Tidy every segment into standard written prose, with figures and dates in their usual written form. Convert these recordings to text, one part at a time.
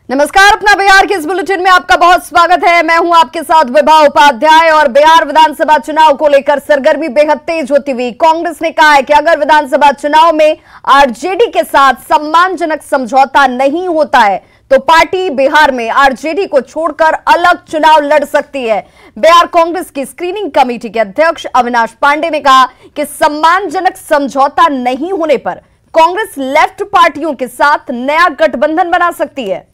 नमस्कार, अपना बिहार के इस बुलेटिन में आपका बहुत स्वागत है। मैं हूं आपके साथ विभा उपाध्याय। और बिहार विधानसभा चुनाव को लेकर सरगर्मी बेहद तेज होती हुई कांग्रेस ने कहा है कि अगर विधानसभा चुनाव में आरजेडी के साथ सम्मानजनक समझौता नहीं होता है तो पार्टी बिहार में आरजेडी को छोड़कर अलग चुनाव लड़ सकती है। बिहार कांग्रेस की स्क्रीनिंग कमेटी के अध्यक्ष अविनाश पांडे ने कहा कि सम्मानजनक समझौता नहीं होने पर कांग्रेस लेफ्ट पार्टियों के साथ नया गठबंधन बना सकती है।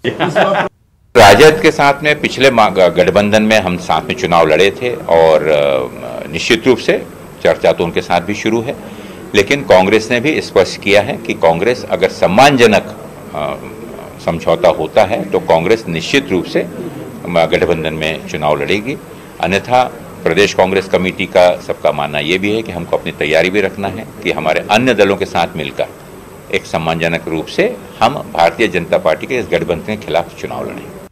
राजद के साथ में पिछले गठबंधन में हम साथ में चुनाव लड़े थे और निश्चित रूप से चर्चा तो उनके साथ भी शुरू है, लेकिन कांग्रेस ने भी स्पष्ट किया है कि कांग्रेस अगर सम्मानजनक समझौता होता है तो कांग्रेस निश्चित रूप से गठबंधन में चुनाव लड़ेगी। अन्यथा प्रदेश कांग्रेस कमेटी का सबका मानना यह भी है कि हमको अपनी तैयारी भी रखना है कि हमारे अन्य दलों के साथ मिलकर एक सम्मानजनक रूप से हम भारतीय जनता पार्टी के इस गठबंधन के खिलाफ चुनाव लड़ेंगे।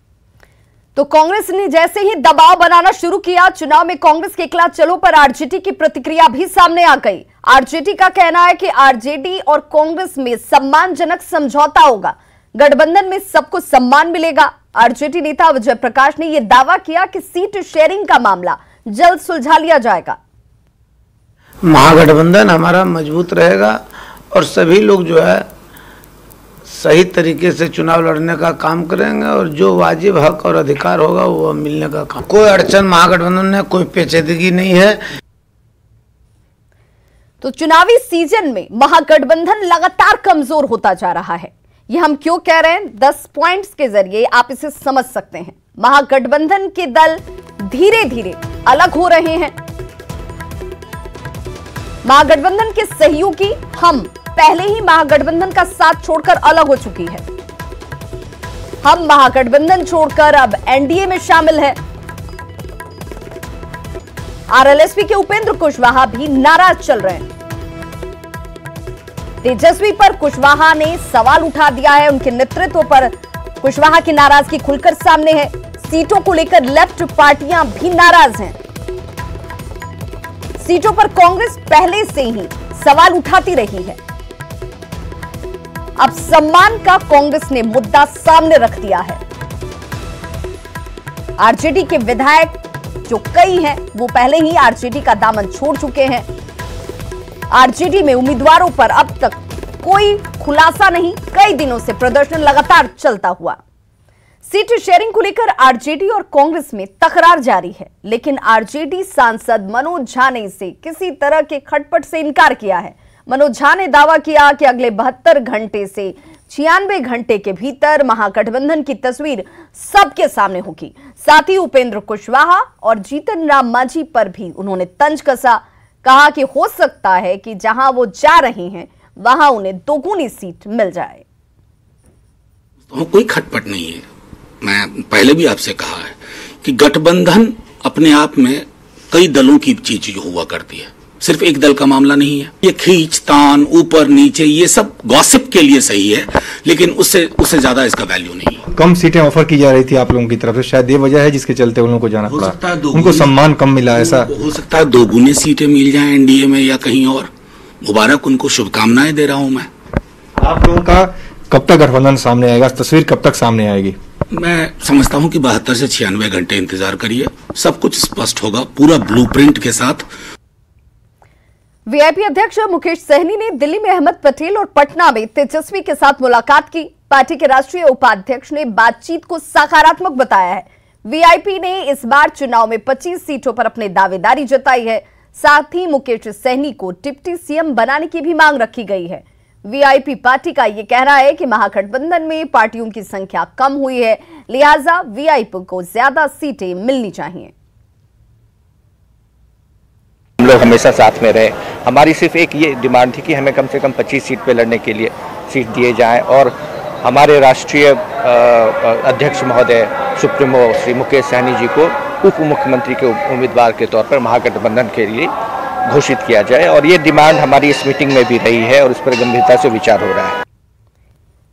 तो कांग्रेस ने जैसे ही दबाव बनाना शुरू किया, चुनाव में कांग्रेस के खिलाफ चलो पर आरजेडी की प्रतिक्रिया भी सामने आ गई। आरजेडी का कहना है कि आरजेडी और कांग्रेस में सम्मानजनक समझौता होगा, गठबंधन में सबको सम्मान मिलेगा। आरजेडी नेता विजय प्रकाश ने यह दावा किया कि सीट शेयरिंग का मामला जल्द सुलझा लिया जाएगा। महागठबंधन हमारा मजबूत रहेगा और सभी लोग जो है सही तरीके से चुनाव लड़ने का काम करेंगे और जो वाजिब हक और अधिकार होगा वो मिलने का काम। कोई अड़चन महागठबंधन में, कोई पेचीदगी नहीं है। तो चुनावी सीजन में महागठबंधन लगातार कमजोर होता जा रहा है। ये हम क्यों कह रहे हैं, 10 पॉइंट्स के जरिए आप इसे समझ सकते हैं। महागठबंधन के दल धीरे धीरे अलग हो रहे हैं। महागठबंधन के सहयोगी हम पहले ही महागठबंधन का साथ छोड़कर अलग हो चुकी है। हम महागठबंधन छोड़कर अब एनडीए में शामिल है। आरएलएसपी के उपेंद्र कुशवाहा भी नाराज चल रहे हैं। तेजस्वी पर कुशवाहा ने सवाल उठा दिया है। उनके नेतृत्व पर कुशवाहा की नाराजगी खुलकर सामने है। सीटों को लेकर लेफ्ट पार्टियां भी नाराज हैं। सीटों पर कांग्रेस पहले से ही सवाल उठाती रही है। अब सम्मान का कांग्रेस ने मुद्दा सामने रख दिया है। आरजेडी के विधायक जो कई हैं वो पहले ही आरजेडी का दामन छोड़ चुके हैं। आरजेडी में उम्मीदवारों पर अब तक कोई खुलासा नहीं, कई दिनों से प्रदर्शन लगातार चलता हुआ। सीट शेयरिंग को लेकर आरजेडी और कांग्रेस में तकरार जारी है, लेकिन आरजेडी सांसद मनोज झा ने इसे किसी तरह के खटपट से इनकार किया है। मनोज झा ने दावा किया कि अगले 72 घंटे से 96 घंटे के भीतर महागठबंधन की तस्वीर सबके सामने होगी। साथ ही उपेंद्र कुशवाहा और जीतन राम मांझी पर भी उन्होंने तंज कसा। कहा कि हो सकता है कि जहां वो जा रहे हैं वहां उन्हें दोगुनी सीट मिल जाए। कोई खटपट नहीं है। मैं पहले भी आपसे कहा है कि गठबंधन अपने आप में कई दलों की चीज हुआ करती है, सिर्फ एक दल का मामला नहीं है। ये खींचतान, ऊपर नीचे, ये सब गॉसिप के लिए सही है, लेकिन उससे ज्यादा इसका वैल्यू नहीं है। कम सीटें ऑफर की जा रही थी आप लोगों की तरफ से, शायद ये वजह है जिसके चलते उन लोगों को जाना पड़ा। उनको सम्मान कम मिला, ऐसा हो सकता है। दोगुनी सीटें मिल जाएं एनडीए में या कहीं और। मुबारक, उनको शुभकामनाएं दे रहा हूं मैं। आप लोगों का कब तक गठबंधन सामने आएगा, तस्वीर कब तक सामने आएगी? मैं समझता हूं कि 72 से 96 घंटे इंतजार करिए, सब कुछ स्पष्ट होगा पूरा ब्लूप्रिंट के साथ। वीआईपी अध्यक्ष मुकेश सहनी ने दिल्ली में अहमद पटेल और पटना में तेजस्वी के साथ मुलाकात की। पार्टी के राष्ट्रीय उपाध्यक्ष ने बातचीत को सकारात्मक बताया है। वीआईपी ने इस बार चुनाव में 25 सीटों पर अपनी दावेदारी जताई है। साथ ही मुकेश सहनी को डिप्टी सीएम बनाने की भी मांग रखी गई है। वीआईपी पार्टी का यह कहना है कि महागठबंधन में पार्टियों की संख्या कम हुई है, लिहाजा वीआईपी को ज्यादा सीटें मिलनी चाहिए। हम लोग हमेशा साथ में रहे। हमारी सिर्फ एक ये डिमांड थी कि हमें कम से कम 25 सीट पे लड़ने के लिए सीट दिए जाएं और हमारे राष्ट्रीय अध्यक्ष महोदय सुप्रीमो श्री मुकेश सहनी जी को उप मुख्यमंत्री के उम्मीदवार के तौर पर महागठबंधन के लिए घोषित किया जाए, और ये डिमांड हमारी इस मीटिंग में भी रही है और उस पर गंभीरता से विचार हो रहा है।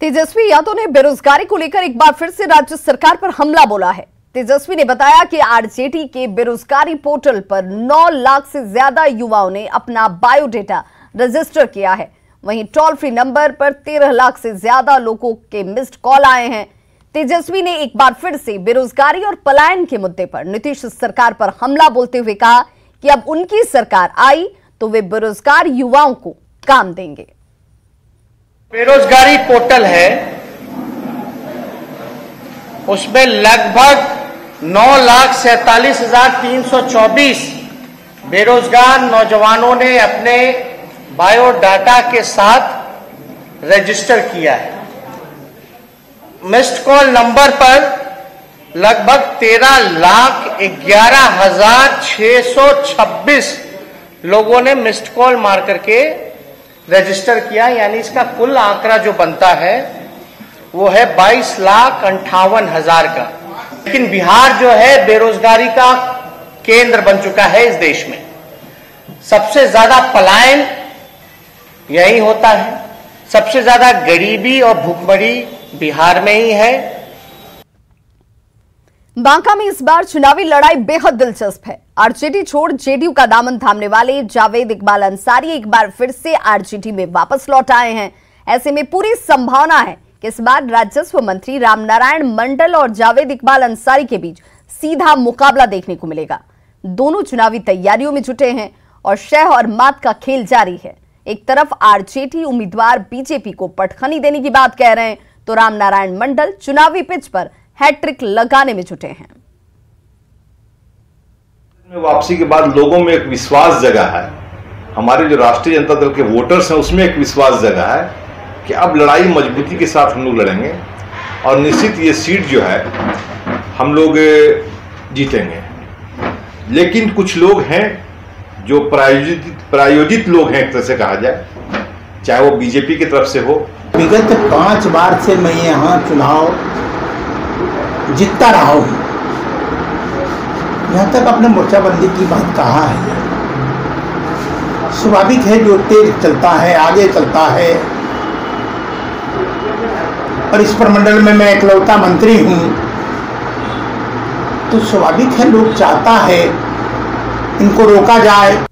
तेजस्वी यादव ने बेरोजगारी को लेकर एक बार फिर से राज्य सरकार पर हमला बोला है। तेजस्वी ने बताया कि आरजेडी के बेरोजगारी पोर्टल पर 9 लाख से ज्यादा युवाओं ने अपना बायोडेटा रजिस्टर किया है। वहीं टोल फ्री नंबर पर 13 लाख से ज्यादा लोगों के मिस्ड कॉल आए हैं। तेजस्वी ने एक बार फिर से बेरोजगारी और पलायन के मुद्दे पर नीतीश सरकार पर हमला बोलते हुए कहा कि अब उनकी सरकार आई तो वे बेरोजगार युवाओं को काम देंगे। बेरोजगारी पोर्टल है, उसमें लगभग 9,47,324 बेरोजगार नौजवानों ने अपने बायोडाटा के साथ रजिस्टर किया है। मिस्ड कॉल नंबर पर लगभग 13,11,626 लोगों ने मिस्ड कॉल मार करके रजिस्टर किया, यानी इसका कुल आंकड़ा जो बनता है वो है 22,58,000 का। लेकिन बिहार जो है बेरोजगारी का केंद्र बन चुका है इस देश में। सबसे ज्यादा पलायन यही होता है, सबसे ज्यादा गरीबी और भूखमरी बिहार में ही है। बांका में इस बार चुनावी लड़ाई बेहद दिलचस्प है। आरजेडी छोड़ जेडीयू का दामन थामने वाले जावेद इकबाल अंसारी एक बार फिर से आरजेडी में वापस लौट आए हैं। ऐसे में पूरी संभावना है कि इस बार राजस्व मंत्री रामनारायण मंडल और जावेद इकबाल अंसारी के बीच सीधा मुकाबला देखने को मिलेगा। दोनों चुनावी तैयारियों में जुटे हैं और शह और मात का खेल जारी है। एक तरफ आरजेडी उम्मीदवार बीजेपी को पटखनी देने की बात कह रहे हैं, तो रामनारायण मंडल चुनावी पिच पर हैट्रिक लगाने में जुटे हैं। वापसी के बाद लोगों में एक विश्वास जगा है, हमारे जो राष्ट्रीय जनता दल के वोटर्स हैं उसमें एक विश्वास जगा है कि अब लड़ाई मजबूती के साथ हम लोग लड़ेंगे और निश्चित ये सीट जो है हम लोग जीतेंगे। लेकिन कुछ लोग हैं जो प्रायोजित लोग हैं, एक तरह से कहा जाए, चाहे वो बीजेपी की तरफ से हो। विगत 5 बार से मैं यहाँ चुनाव जीतता रहा हूँ, यहाँ तक अपने मोर्चाबंदी की बात कहा है। स्वाभाविक है, जो तेज चलता है आगे चलता है, और इस प्रमंडल में मैं इकलौता मंत्री हूँ, तो स्वाभाविक है लोग चाहता है इनको रोका जाए।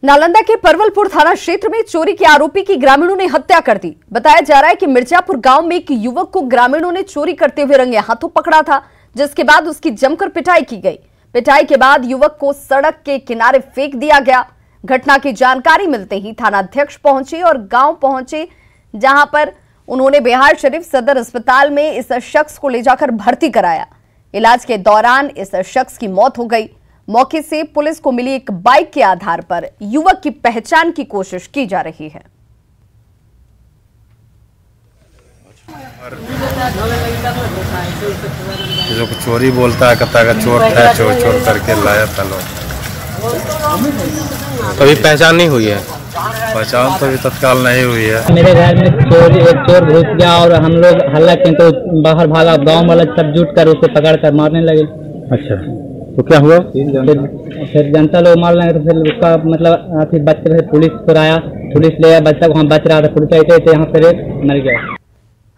नालंदा के परवलपुर थाना क्षेत्र में चोरी के आरोपी की ग्रामीणों ने हत्या कर दी। बताया जा रहा है कि मिर्जापुर गांव में एक युवक को ग्रामीणों ने चोरी करते हुए रंगे हाथों पकड़ा था, जिसके बाद उसकी जमकर पिटाई की गई। पिटाई के बाद युवक को सड़क के किनारे फेंक दिया गया। घटना की जानकारी मिलते ही थानाध्यक्ष पहुंचे और गांव पहुंचे, जहां पर उन्होंने बिहार शरीफ सदर अस्पताल में इस शख्स को ले जाकर भर्ती कराया। इलाज के दौरान इस शख्स की मौत हो गई। मौके से पुलिस को मिली एक बाइक के आधार पर युवक की पहचान की कोशिश की जा रही है। जो चोरी बोलता है, कहता है चोर है, चोर करके लाया था लोग। अभी पहचान नहीं हुई है? पहचान तो अभी तत्काल नहीं हुई है। मेरे घर में चोर घुस गया और हम लोग हल्ला किए तो बाहर भागा। गांव वाले सब जुट कर उसे पकड़ कर मारने लगे। अच्छा, तो क्या हुआ? फिर जनता लोग मार लगे, तो फिर उसका मतलब फिर बच्चे पुलिस पर आया, पुलिस ले आया, बच्चा वहाँ बच रहा था, पुलिस आते थे, यहाँ पर मर गया।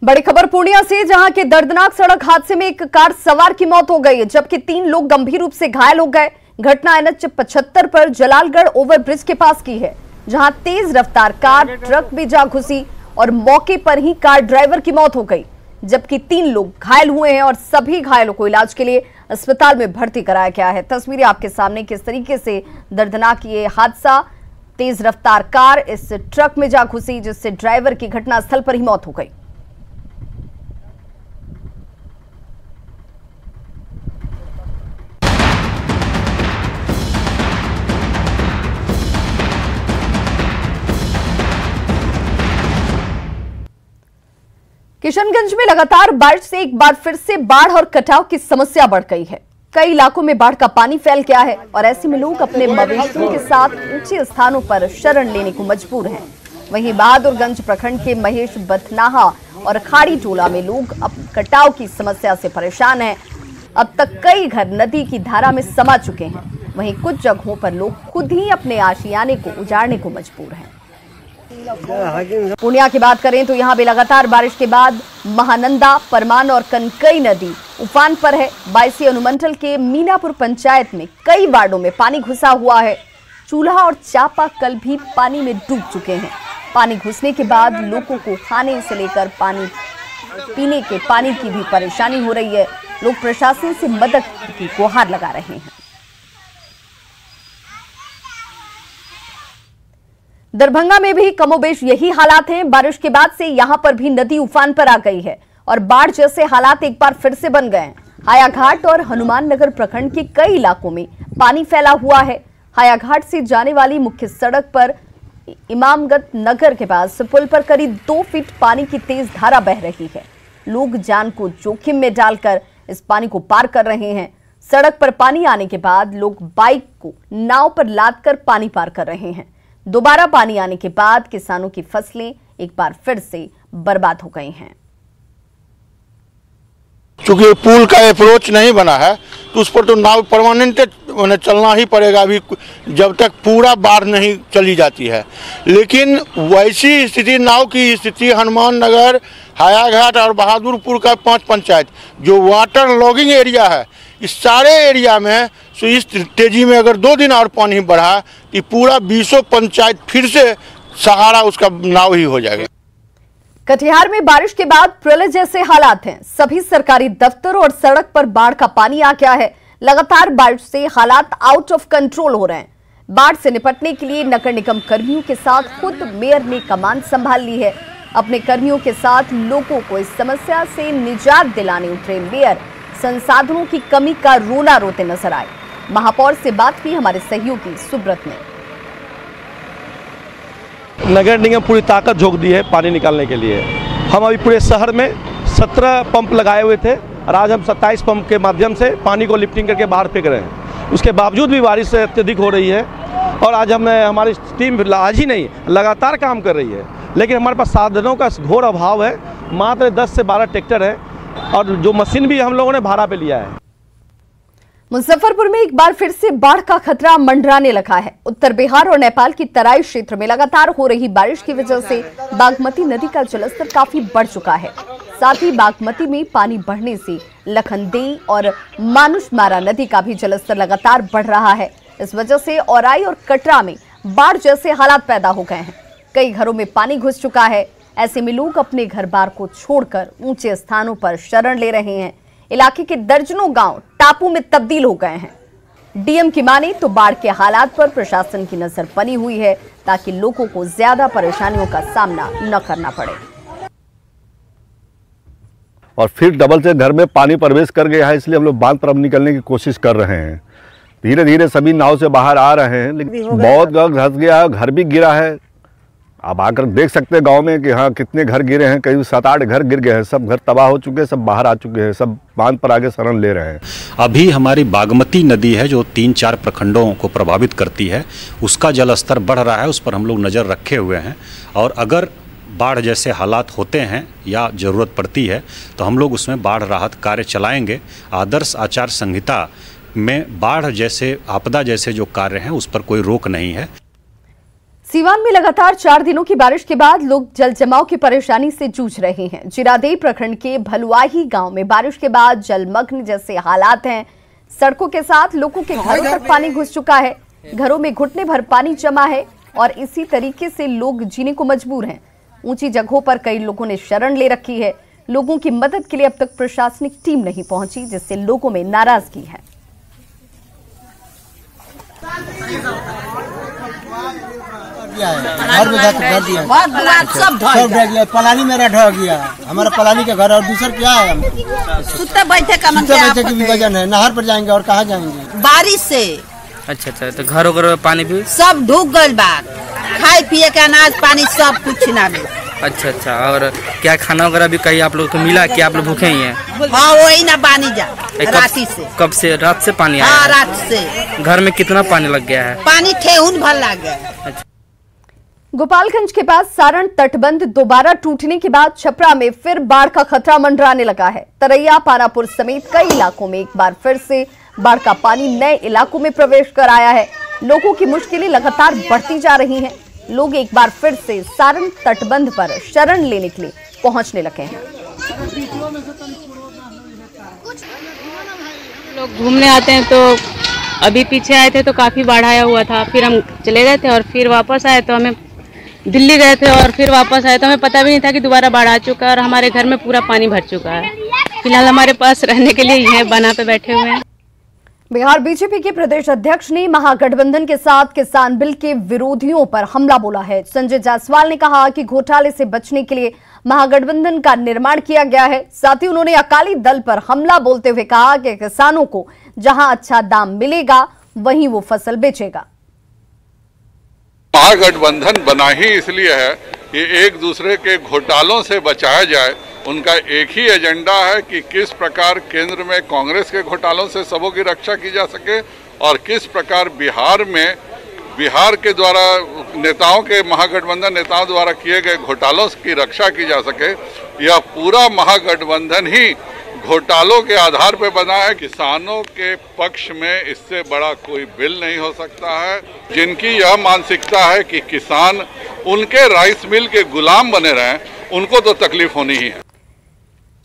बड़ी खबर पूर्णिया से, जहां के दर्दनाक सड़क हादसे में एक कार सवार की मौत हो गई, जबकि 3 लोग गंभीर रूप से घायल हो गए। घटना NH 75 पर जलालगढ़ ओवरब्रिज के पास की है, जहां तेज रफ्तार कार ट्रक में जा घुसी और मौके पर ही कार ड्राइवर की मौत हो गई, जबकि 3 लोग घायल हुए हैं और सभी घायलों को इलाज के लिए अस्पताल में भर्ती कराया गया है। तस्वीरें आपके सामने, किस तरीके से दर्दनाक ये हादसा, तेज रफ्तार कार इस ट्रक में जा घुसी, जिससे ड्राइवर की घटनास्थल पर ही मौत हो गई। किशनगंज में लगातार बारिश से एक बार फिर से बाढ़ और कटाव की समस्या बढ़ गई है। कई इलाकों में बाढ़ का पानी फैल गया है और ऐसे में लोग अपने मवेशियों के साथ ऊंचे स्थानों पर शरण लेने को मजबूर हैं। वहीं बहादुरगंज प्रखंड के महेश बथनाहा और खाड़ी टोला में लोग अब कटाव की समस्या से परेशान हैं। अब तक कई घर नदी की धारा में समा चुके हैं। वहीं कुछ जगहों पर लोग खुद ही अपने आशियाने को उजाड़ने को मजबूर हैं। पूर्णिया की बात करें तो यहां भी लगातार बारिश के बाद महानंदा, परमान और कनकई नदी उफान पर है। बायसी अनुमंडल के मीनापुर पंचायत में कई वार्डों में पानी घुसा हुआ है। चूल्हा और चापाकल भी पानी में डूब चुके हैं। पानी घुसने के बाद लोगों को खाने से लेकर पानी पीने के पानी की भी परेशानी हो रही है। लोग प्रशासन से मदद की गुहार लगा रहे हैं। दरभंगा में भी कमोबेश यही हालात हैं। बारिश के बाद से यहां पर भी नदी उफान पर आ गई है और बाढ़ जैसे हालात एक बार फिर से बन गए हैं। हायाघाट और हनुमान नगर प्रखंड के कई इलाकों में पानी फैला हुआ है। हायाघाट से जाने वाली मुख्य सड़क पर इमामगंज नगर के पास पुल पर करीब 2 फीट पानी की तेज धारा बह रही है। लोग जान को जोखिम में डालकर इस पानी को पार कर रहे हैं। सड़क पर पानी आने के बाद लोग बाइक को नाव पर लादकर पानी पार कर रहे हैं। दोबारा पानी आने के बाद किसानों की फसलें एक बार फिर से बर्बाद हो गई हैं। चूंकि पुल का अप्रोच नहीं बना है तो उस पर तो नाव परमानेंट चलना ही पड़ेगा अभी जब तक पूरा बाढ़ नहीं चली जाती है। लेकिन वैसी स्थिति नाव की स्थिति हनुमान नगर, हायाघाट और बहादुरपुर का 5 पंचायत जो वाटर लॉगिंग एरिया है, इस सारे एरिया में तो इस तेजी में अगर 2 दिन और पानी बढ़ा तो पूरा 20 पंचायत फिर से सहारा उसका नाव ही हो जाएगा। कटिहार में बारिश के बाद प्रलय जैसे हालात हैं। सभी सरकारी दफ्तर और सड़क पर बाढ़ का पानी आ गया है। लगातार बारिश से हालात आउट ऑफ कंट्रोल हो रहे हैं। बाढ़ से निपटने के लिए नगर निगम कर्मियों के साथ खुद मेयर ने कमान संभाल ली है। अपने कर्मियों के साथ लोगों को इस समस्या से निजात दिलाने उतरे मेयर संसाधनों की कमी का रोना रोते नजर आए। महापौर से बात की हमारे सहयोगी सुब्रत ने। नगर निगम पूरी ताकत झोंक दी है पानी निकालने के लिए। हम अभी पूरे शहर में 17 पंप लगाए हुए थे और आज हम 27 पंप के माध्यम से पानी को लिफ्टिंग करके बाहर फेंक रहे हैं। उसके बावजूद भी बारिश अत्यधिक हो रही है और आज हमारी टीम आज ही नहीं लगातार काम कर रही है। लेकिन हमारे पास साधनों का घोर अभाव है। मात्र 10 से 12 ट्रैक्टर है और जो मशीन भी हम लोगों ने भाड़ा पे लिया है। मुजफ्फरपुर में एक बार फिर से बाढ़ का खतरा मंडराने लगा है। उत्तर बिहार और नेपाल की तराई क्षेत्र में लगातार हो रही बारिश की वजह से बागमती नदी का जलस्तर काफी बढ़ चुका है। साथ ही बागमती में पानी बढ़ने से लखनदेई और मानुषमारा नदी का भी जलस्तर लगातार बढ़ रहा है। इस वजह से औराई और कटरा में बाढ़ जैसे हालात पैदा हो गए हैं। कई घरों में पानी घुस चुका है। ऐसे में लोग अपने घर बार को छोड़कर ऊंचे स्थानों पर शरण ले रहे हैं। इलाके के दर्जनों गांव टापू में तब्दील हो गए हैं। डीएम की माने तो बाढ़ के हालात पर प्रशासन की नजर बनी हुई है ताकि लोगों को ज्यादा परेशानियों का सामना न करना पड़े। और फिर डबल से घर में पानी प्रवेश कर गया है, इसलिए हम लोग बांध पर अब निकलने की कोशिश कर रहे हैं। धीरे धीरे सभी नाव से बाहर आ रहे हैं, लेकिन बहुत घर धंस गया है, घर भी गिरा है। आप आकर देख सकते हैं गांव में कि हाँ कितने घर गिरे हैं। करीब 7-8 घर गिर गए हैं। सब घर तबाह हो चुके हैं, सब बाहर आ चुके हैं, सब बांध पर आगे शरण ले रहे हैं। अभी हमारी बागमती नदी है जो 3-4 प्रखंडों को प्रभावित करती है, उसका जलस्तर बढ़ रहा है। उस पर हम लोग नज़र रखे हुए हैं और अगर बाढ़ जैसे हालात होते हैं या ज़रूरत पड़ती है तो हम लोग उसमें बाढ़ राहत कार्य चलाएंगे। आदर्श आचार संहिता में बाढ़ जैसे आपदा जैसे जो कार्य हैं उस पर कोई रोक नहीं है। सीवान में लगातार 4 दिनों की बारिश के बाद लोग जल जमाव की परेशानी से जूझ रहे हैं। जीरादेई प्रखंड के भलुआही गांव में बारिश के बाद जलमग्न जैसे हालात हैं। सड़कों के साथ लोगों के घरों तक पानी घुस चुका है। घरों में घुटने भर पानी जमा है और इसी तरीके से लोग जीने को मजबूर हैं। ऊंची जगहों पर कई लोगों ने शरण ले रखी है। लोगों की मदद के लिए अब तक प्रशासनिक टीम नहीं पहुंची, जिससे लोगों में नाराजगी है। घर में घर दिया सब ढह गया। पलानी मेरा ढह गया। हमारा पलानी का घर और दूसरा क्या है सुत्ते बैठे का की भी वजन है। नहर पर जाएंगे और कहाँ जाएंगे बारिश से। अच्छा तो घर वगैरह पानी भी सब डूब गए। बात खाए पिए के अनाज पानी सब कुछ ना मिले। अच्छा और क्या खाना वगैरह भी कहीं आप लोग को मिला कि आप लोग भूखे ही हैं? हाँ वही ना पानी जा राती से। कब से? रात से पानी आया? हाँ रात से। घर में कितना पानी लग गया है? पानी ठेहुन भर लग गया। गोपालगंज के पास सारण तटबंध दोबारा टूटने के बाद छपरा में फिर बाढ़ का खतरा मंडराने लगा है। तरैया, पानापुर समेत कई इलाकों में एक बार फिर से बाढ़ का पानी नए इलाकों में प्रवेश कर आया है। लोगों की मुश्किलें लगातार बढ़ती जा रही हैं। लोग एक बार फिर से सारण तटबंध पर शरण लेने के लिए पहुंचने लगे हैं। लोग घूमने आते हैं तो अभी पीछे आए थे तो काफ़ी बाढ़ आया हुआ था, फिर हम चले गए थे और फिर वापस आए तो हमें दिल्ली गए थे और फिर वापस आए तो हमें पता भी नहीं था कि दोबारा बाढ़ आ चुका है और हमारे घर में पूरा पानी भर चुका है। फिलहाल हमारे पास रहने के लिए यह बना पे बैठे हुए हैं। बिहार बीजेपी के प्रदेश अध्यक्ष ने महागठबंधन के साथ किसान बिल के विरोधियों पर हमला बोला है। संजय जायसवाल ने कहा कि घोटाले से बचने के लिए महागठबंधन का निर्माण किया गया है। साथ ही उन्होंने अकाली दल पर हमला बोलते हुए कहा कि किसानों को जहां अच्छा दाम मिलेगा वहीं वो फसल बेचेगा। महागठबंधन बना ही इसलिए है कि एक दूसरे के घोटालों से बचाया जाए। उनका एक ही एजेंडा है कि किस प्रकार केंद्र में कांग्रेस के घोटालों से सबों की रक्षा की जा सके और किस प्रकार बिहार के द्वारा नेताओं के महागठबंधन नेताओं द्वारा किए गए घोटालों की रक्षा की जा सके। यह पूरा महागठबंधन ही घोटालों के आधार पर बना है। किसानों के पक्ष में इससे बड़ा कोई बिल नहीं हो सकता है। जिनकी यह मानसिकता है कि किसान उनके राइस मिल के गुलाम बने रहें, उनको तो तकलीफ होनी ही है।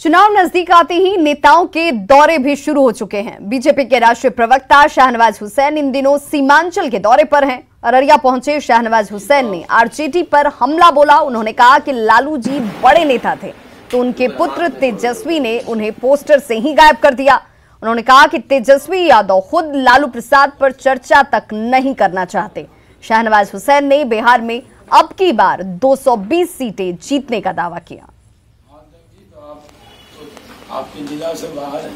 चुनाव नजदीक आते ही नेताओं के दौरे भी शुरू हो चुके हैं। बीजेपी के राष्ट्रीय प्रवक्ता शाहनवाज हुसैन इन दिनों सीमांचल के दौरे पर हैं। अररिया पहुंचे शाहनवाज हुसैन ने आरजेडी पर हमला बोला। उन्होंने कहा कि लालू जी बड़े नेता थे तो उनके पुत्र तेजस्वी ने उन्हें पोस्टर से ही गायब कर दिया। उन्होंने कहा कि तेजस्वी यादव खुद लालू प्रसाद पर चर्चा तक नहीं करना चाहते। शाहनवाज हुसैन ने बिहार में अब की बार 220 सीटें जीतने का दावा किया। आपके जिला से बाहर है।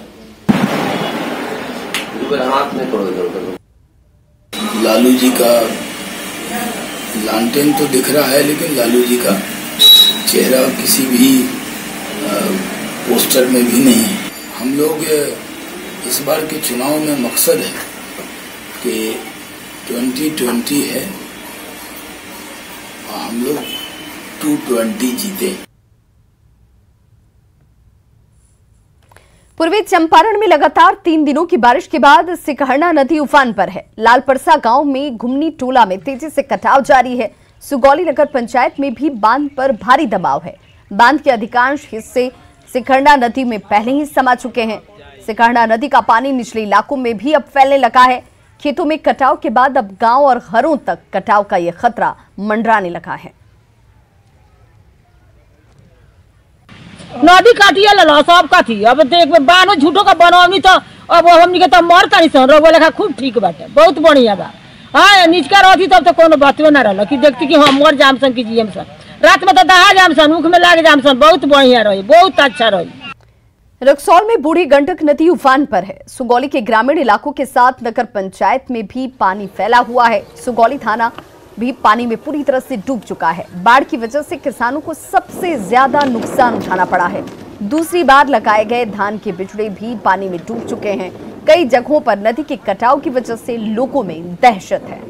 लालू जी का लालटेन तो दिख रहा है, लेकिन लालू जी का चेहरा किसी भी पोस्टर में भी नहीं है। हम लोग इस बार के चुनाव में मकसद है कि 2020 है और हम लोग 220 जीते। पूर्वी चंपारण में लगातार 3 दिनों की बारिश के बाद सिकहरना नदी उफान पर है। लालपरसा गांव में घुमनी टोला में तेजी से कटाव जारी है। सुगौली नगर पंचायत में भी बांध पर भारी दबाव है। बांध के अधिकांश हिस्से सिकहरना नदी में पहले ही समा चुके हैं। सिकहरना नदी का पानी निचले इलाकों में भी अब फैलने लगा है। खेतों में कटाव के बाद अब गांव और घरों तक कटाव का यह खतरा मंडराने लगा है। नदी काटिए ला सब काटी। अब देख बानो झूठो का बनवनी तो अब हमनी के तो मर तानी सन रोग लेखा खूब ठीक बाटे, बहुत बढ़िया बा। हाँ निचका रहती तब तो कोनो बातवे ना रहल कि देखती कि हम मर जाम सन की जीएम सन, रात में तो दहा जाम सन, मुख में लाग जाम सन, बहुत बढ़िया रही, बहुत अच्छा रही। रक्सौल में बूढ़ी गंडक नदी उफान पर है। सुगौली के ग्रामीण इलाकों के साथ नगर पंचायत में भी पानी फैला हुआ है। सुगौली थाना भी पानी में पूरी तरह से डूब चुका है। बाढ़ की वजह से किसानों को सबसे ज्यादा नुकसान उठाना पड़ा है। दूसरी बार लगाए गए धान के बिचड़े भी पानी में डूब चुके हैं। कई जगहों पर नदी के कटाव की वजह से लोगों में दहशत है।